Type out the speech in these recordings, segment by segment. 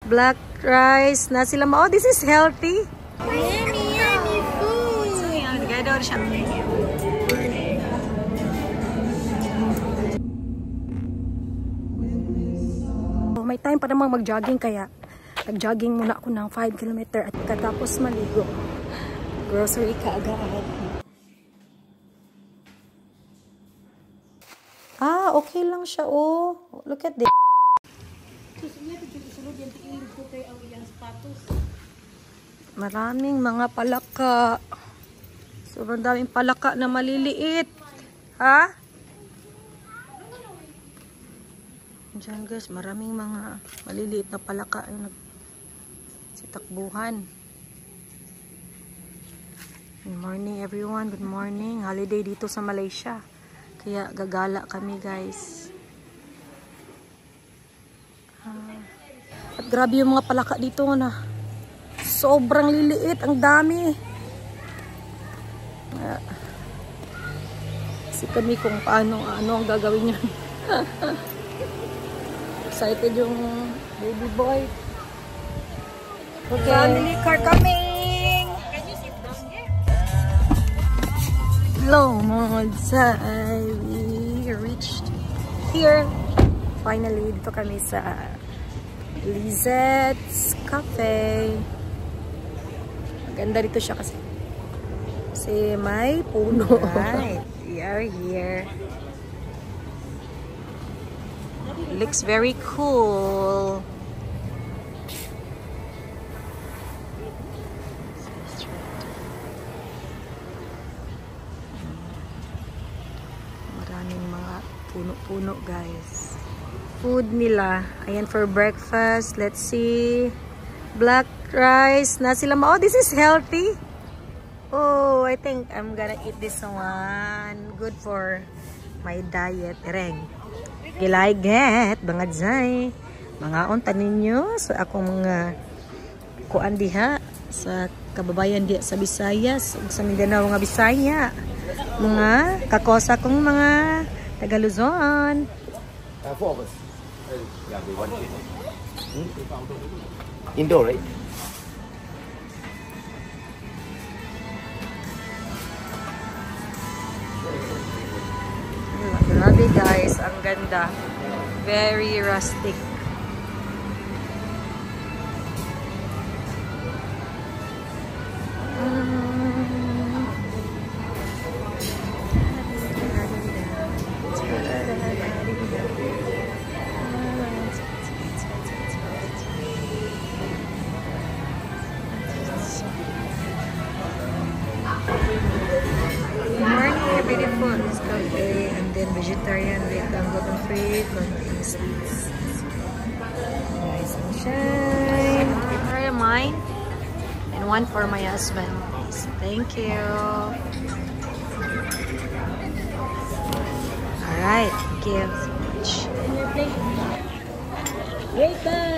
Black rice, nasi lemak. Oh, this is healthy. Yummy, yummy food. So, yan. Gaya daw siya. May time pa namang mag-jogging kaya nag-jogging muna ako ng 5 km at katapos maligo. Grocery kaagad. Ah, okay lang siya, oh. Look at this. Maraming mga palaka. Sobrang daming palaka na maliliit. Ha? Diyan guys, maraming mga maliliit na palaka yung nagsitakbuhan. Good morning everyone, good morning. Holiday dito sa Malaysia. Kaya gagala kami guys. At grabe yung mga palaka dito na. Sobrang liliit, ang dami. Kasi kami kung paano, ano ang gagawin niya. Excited yung baby boy. Okay. Family car coming! Hello, Modsay! We reached here. Finally, dito kami sa Lizette's Cafe. Maganda dito siya kasi may puno. Right, we are here. Looks very cool. Maraming mga puno-puno guys. Food nila. Ayan for breakfast. Let's see. Black rice, nasi lemak. Oh, this is healthy. Oh, I think I'm gonna eat this one. Good for my diet. Reng. Gilaiget, mga jay. Mga unta ninyo sa akong mga kuan diha sa kababayan diha sa Visayas, sa Mindanao nga Bisaya. Mga kakosa kong mga taga Luzon. Indoor, right? Grabe guys, ang ganda. Very rustic. Beautiful this cafe, and then vegetarian with gluten-free, contains seeds. Nice and shine. Try mine and one for my husband. Thank you. All right, thank you so much. Wait bye.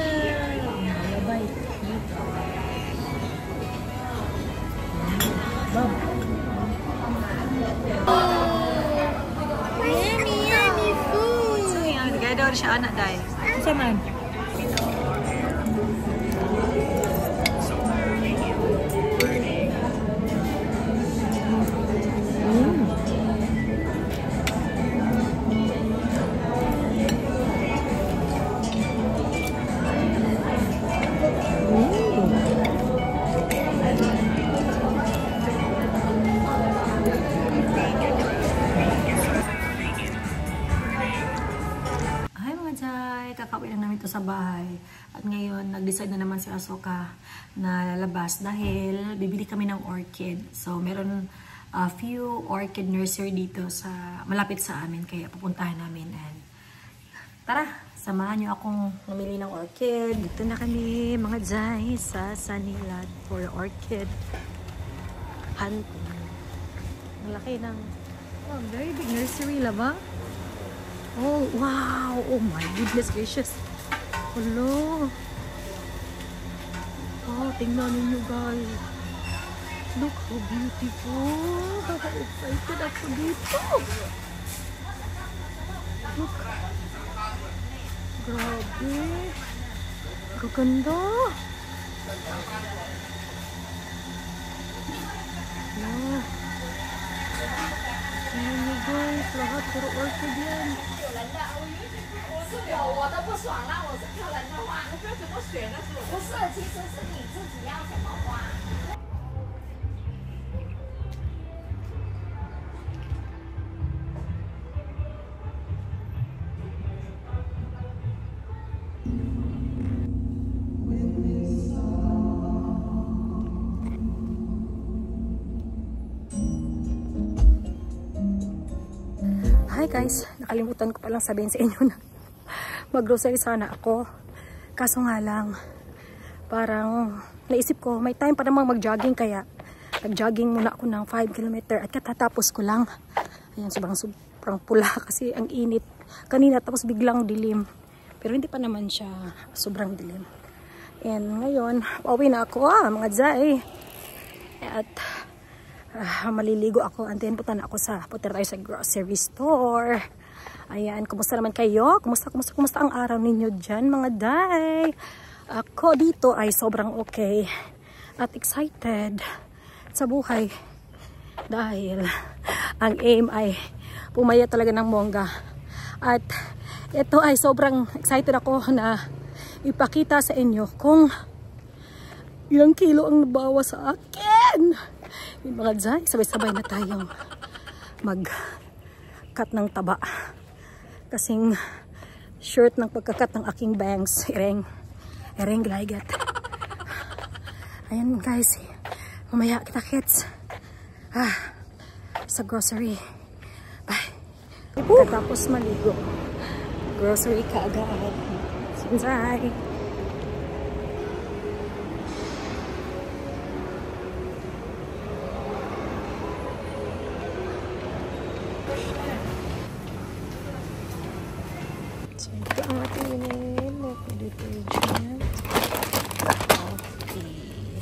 Yummy, yummy food. So yan, gaya daw siya anak dahil. Isa man. Kakauwi lang namin ito sa bahay. At ngayon, nag-decide na naman si Asoka na lalabas dahil bibili kami ng orchid. So, meron a few orchid nursery dito sa malapit sa amin. Kaya pupuntahan namin. And tara, samahan niyo akong mamili ng orchid. Dito na kami, mga jay, sa Sanilad for orchid hunting. Ang laki ng very big nursery, laba? Oh, wow! Oh my goodness gracious! Hello! Oh, tingnan ninyo guys! Look how beautiful! Excited ako dito! Look! Grabe! Kaganda! Yeah. Ayan nyo guys, lahat puro orchid yan. 是我的不爽了，我是客人的话，不要怎么选的是？不是，其实是你自己要怎么花。Hi guys, nakalimutan ko palang sabihin sa inyo na mag-grocery sana ako. Kaso nga lang, parang naisip ko, may time pa namang mag-jogging kaya nag-jogging muna ako ng 5 km at katatapos ko lang. Ayan, sobrang pula kasi ang init. Kanina tapos biglang dilim. Pero hindi pa naman siya sobrang dilim. And ngayon, pauwi na ako mga dzay. At maliligo ako and then punta tayo sa grocery store. Ayan, kumusta naman kayo? Kumusta ang araw ninyo dyan mga day? Ako dito ay sobrang okay at excited sa buhay dahil ang aim ay pumaya talaga ng bongga. At ito ay sobrang excited ako na ipakita sa inyo kung ilang kilo ang nabawa sa akin. Yung mga dzay, sabay-sabay na tayong mag-cut ng taba. Kasing short ng pagkakat ng aking bangs. Ereng glaygat. Ayan guys, mamaya kita kits. Sa grocery. Bye. Katapos maligo. Grocery ka agad. Sinzay. So, ito ang ating binili. Local detergent. Coffee.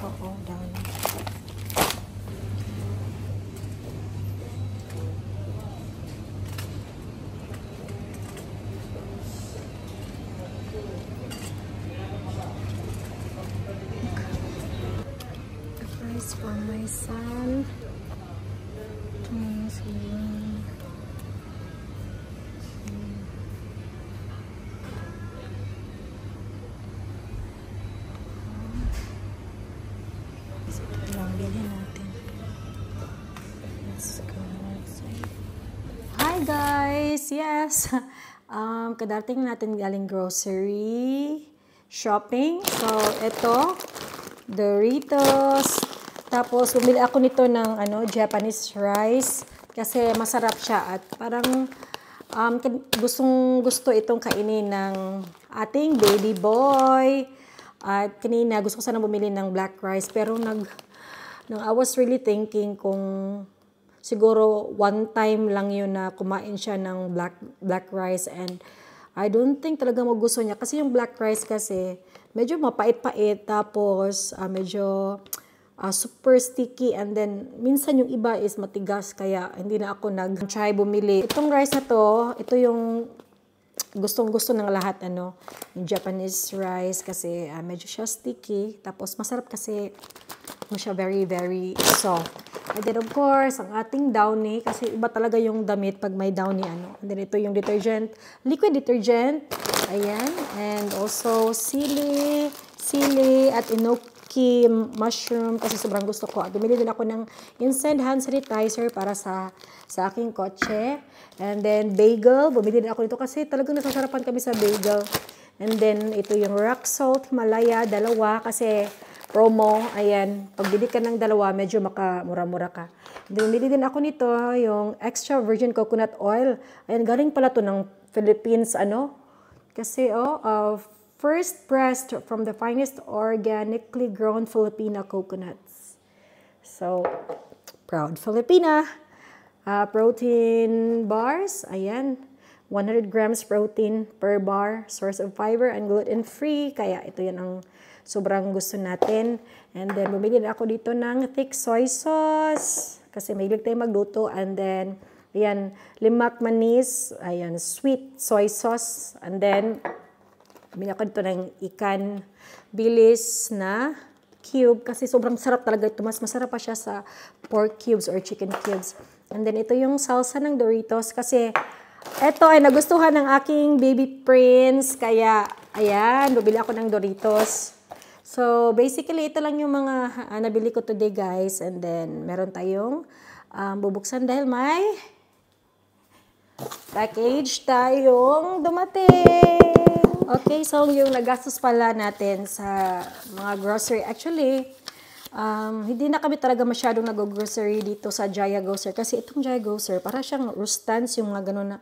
Oo, down. The price for my son. Hi guys! Yes! Kadating natin galing grocery shopping. So, ito Doritos. Tapos, bumili ako nito ng Japanese rice. Kasi masarap siya at parang gusto itong kainin ng ating baby boy. At kanina gusto ko sana bumili ng black rice pero I was really thinking kung siguro one time lang yun na kumain siya ng black rice and I don't think talaga magusto niya kasi yung black rice kasi medyo mapait-pait tapos medyo super sticky and then minsan yung iba is matigas kaya hindi na ako nag-try bumili. Itong rice na to, ito yung gustong-gusto ng lahat yung Japanese rice kasi medyo siya sticky tapos masarap kasi siya very very soft. And then of course, ang ating Downy kasi iba talaga yung damit pag may Downy And then ito yung detergent, liquid detergent. Ayan, and also sili at enoki mushroom kasi sobrang gusto ko. At bumili din ako ng instant hand sanitizer para sa aking kotse. And then bagel, bumili din ako nito kasi talagang nasasarapan kami sa bagel. And then ito yung rock salt Himalaya, dalawa kasi promo. Ayan, pagbili ka ng dalawa, medyo makamura-mura ka. And then bumili din ako nito, yung extra virgin coconut oil. Ayan, galing pala to ng Philippines, kasi first pressed from the finest organically grown Filipina coconuts. So, proud Filipina. Protein bars, ayan, 100 grams protein per bar, source of fiber and gluten-free, kaya ito yan ang sobrang gusto natin. And then, bumili na ako dito ng thick soy sauce, kasi mahilig tayo magluto, and then, Ayan, lemak manis, ayan, sweet soy sauce, and then, bili ako dito ng ikan bilis na cube, kasi sobrang sarap talaga ito. Mas masarap pa siya sa pork cubes or chicken cubes. And then, ito yung salsa ng Doritos, kasi ito ay nagustuhan ng aking baby prince, kaya, ayan, bumili ako ng Doritos. So, basically, ito lang yung mga nabili ko today, guys. And then, meron tayong bubuksan dahil may package tayong dumating. Okay, so yung nagastos pala natin sa mga grocery. Actually, hindi na kami talaga masyadong nag-grocery dito sa Jaya Grocer. Kasi itong Jaya Grocer, para siyang Rustans, yung mga ganun na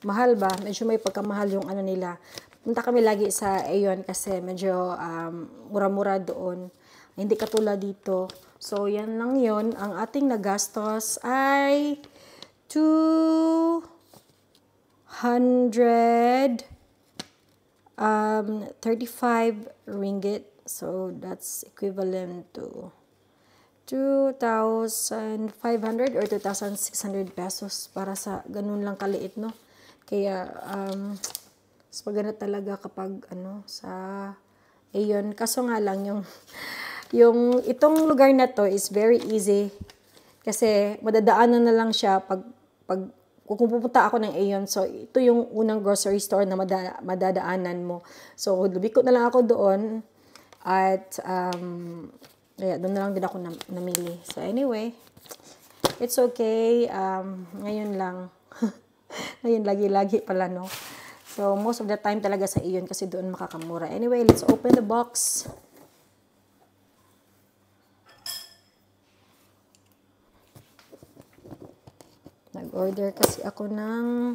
mahal ba? Medyo may pagkamahal yung ano nila. Punta kami lagi sa Aeon kasi medyo mura-mura doon. Hindi katulad dito. So, yan lang yun. Ang ating nagastos ay 235 ringgit. So, that's equivalent to 2,500 or 2,600 pesos para sa ganun lang kaliit, no? Kaya, mas maganda talaga kapag, sa Aeon. Kaso nga lang, yung itong lugar na to is very easy. Kasi, madadaanan na lang siya pag kung pupunta ako ng Aeon, so ito yung unang grocery store na madadaanan mo. So, lumikot na lang ako doon at kaya doon na lang din ako namili. So, anyway, it's okay. Ngayon lang. Ngayon, lagi-lagi pala, no? So, most of the time talaga sa Aeon kasi doon makakamura. Anyway, let's open the box. Nag-order kasi ako ng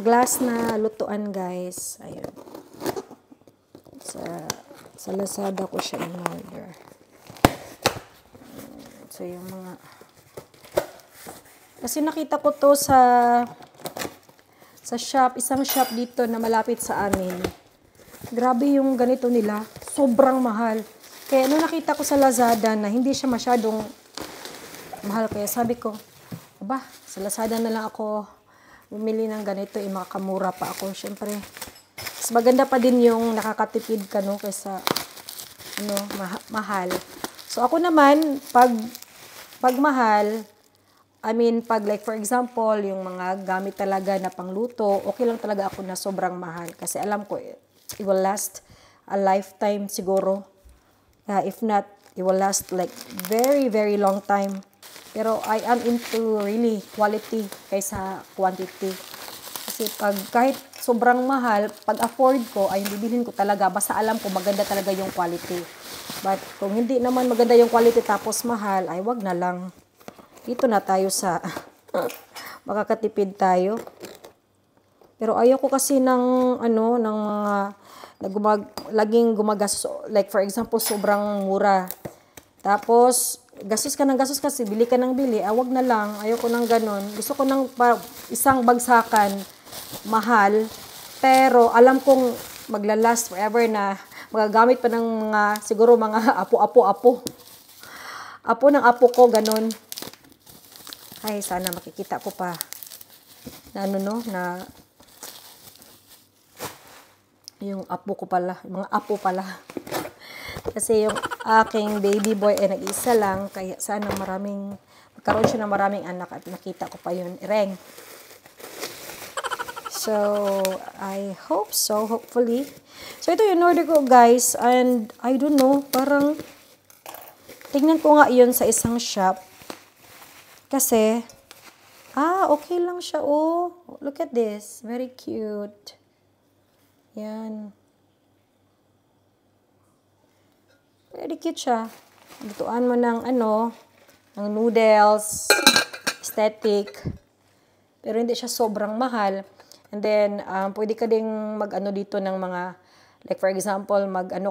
glass na lutuan, guys. Ayun. Sa Lazada ko siya in-order. So, yung mga kasi nakita ko to sa shop, isang shop dito na malapit sa amin. Grabe yung ganito nila. Sobrang mahal. Kaya nung nakita ko sa Lazada na hindi siya masyadong mahal, kaya sabi ko, aba, sa Lazada na lang ako bumili ng ganito, makakamura pa ako. Siyempre, mas maganda pa din yung nakakatipid ka, no, kaysa, mahal. So, ako naman, pag mahal, pag like for example, yung mga gamit talaga na pangluto, okay lang talaga ako na sobrang mahal. Kasi alam ko, it will last a lifetime siguro. If not, it will last like very, very long time. Pero I am into really quality kaysa quantity. Kasi kahit sobrang mahal, pag afford ko, ay bibilhin ko talaga. Basta alam ko maganda talaga yung quality. But kung hindi naman maganda yung quality tapos mahal, ay wag na lang. Dito na tayo sa makakatipid tayo. Pero ayaw ko kasi ng mga laging gumagastos, like for example, sobrang mura. Tapos, gastos ka ng gastos kasi, bili ka ng bili, wag na lang, ayoko ng ganon. Gusto ko ng isang bagsakan, mahal, pero alam kong maglalast forever na magagamit pa ng mga, siguro mga apo. Apo ng apo ko, ganon. Ay, sana makikita ko pa na na yung apo ko pala, mga apo pala. Kasi yung aking baby boy ay nag-isa lang, kaya sana magkaroon siya ng maraming anak at nakita ko pa yun. Ireng. So, I hope so, hopefully. So, ito yung order ko, guys, and I don't know, parang tingnan ko nga yun sa isang shop. Kasi, okay lang siya, oh. Look at this, very cute. Yan. Very cute siya. Lutuan mo ng ng noodles, aesthetic. Pero hindi siya sobrang mahal. And then, pwede ka ding dito ng mga, like for example,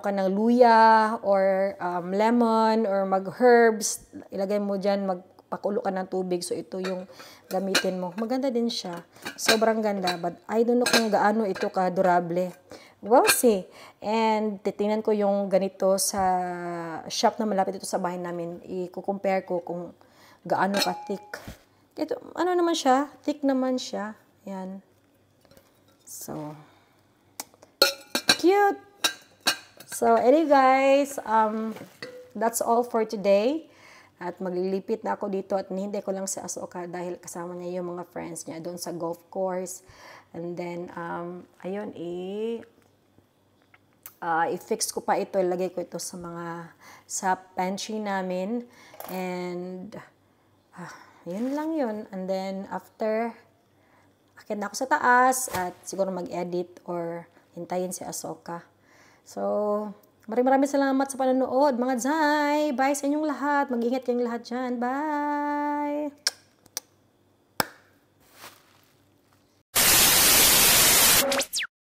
ka ng luya or lemon or mag-herbs. Ilagay mo dyan, magpakulo ka ng tubig. So, ito yung gamitin mo. Maganda din siya. Sobrang ganda. But I don't know kung gaano ito ka-durable. we'll see. And titingnan ko yung ganito sa shop na malapit dito sa bahay namin. I-compare ko kung gaano ka-thick. Ito, ano naman siya? Thick naman siya. Yan. So, cute! So, anyway guys, that's all for today. At maglilipit na ako dito at hinihintay ko lang si Asoka dahil kasama niya yung mga friends niya doon sa golf course. And then, ayun, i-fix ko pa ito, ilagay ko ito sa pantry namin. And, yun lang yun. And then, after, akit na ako sa taas at siguro mag-edit or hintayin si Asoka. So, maraming salamat sa panonood, mga Zay. Bye sa inyong lahat. Mag-ingat kayong lahat dyan. Bye!